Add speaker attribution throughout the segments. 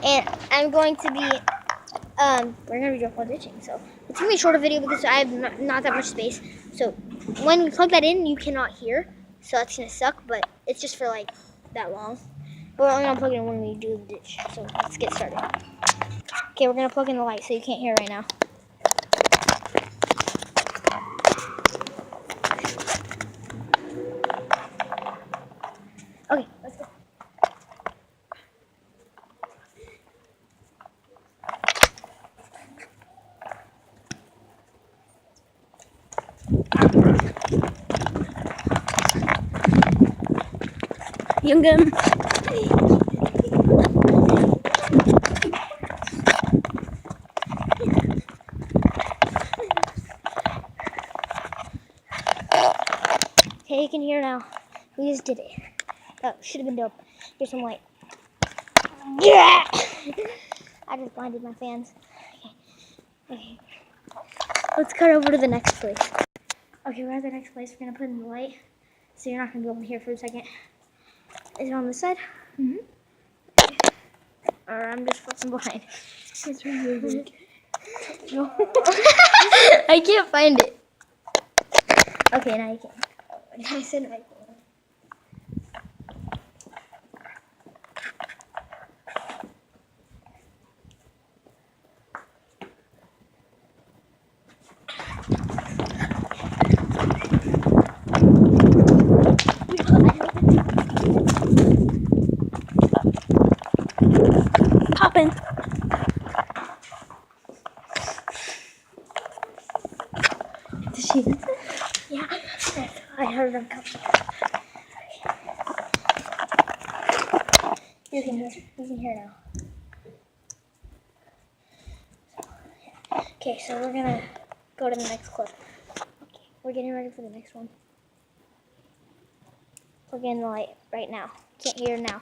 Speaker 1: and I'm going to be we're gonna be doing ditching, so it's gonna be a shorter video because I have not that much space. So when we plug that in, you cannot hear, so that's gonna suck. But it's just for like that long. But we're only gonna plug it in when we do the ditch. So let's get started. Okay, we're gonna plug in the light so you can't hear right now. Okay, let's go. Youngum. Okay, you can hear now. We just did it. That should have been dope. Here's some light. Yeah! I just blinded my fans. Okay. Let's cut over to the next place. Okay, we're at the next place. We're gonna put in the light, so you're not gonna be able to hear for a second. Is it on this side? Mm-hmm. Okay. Or I'm just fucking blind. It's really no. I can't find it. Okay, now you can. I said I can. Popping. Did she? Yeah, I heard them come. You can hear now. Okay, so we're gonna go to the next clip. Okay, we're getting ready for the next one. Plug in the light right now. Can't hear now.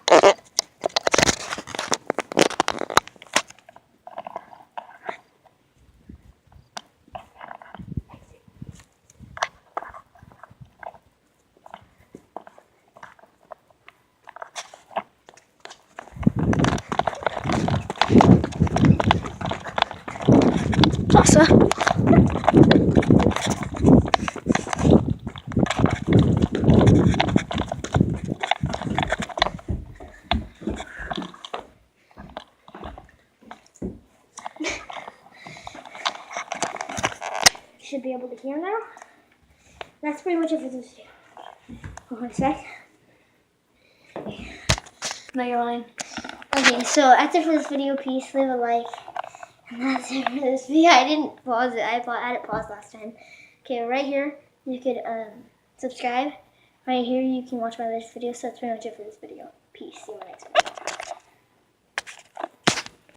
Speaker 1: Pasta. Should be able to hear now. That's pretty much it for this video. Hold on a sec. No, you're lying. Okay, so that's it for this video. Peace. Leave a like. And that's it for this video. I didn't pause it. I had it paused last time. Okay, right here you could subscribe. Right here you can watch my latest video. So that's pretty much it for this video. Peace. See you in the next video.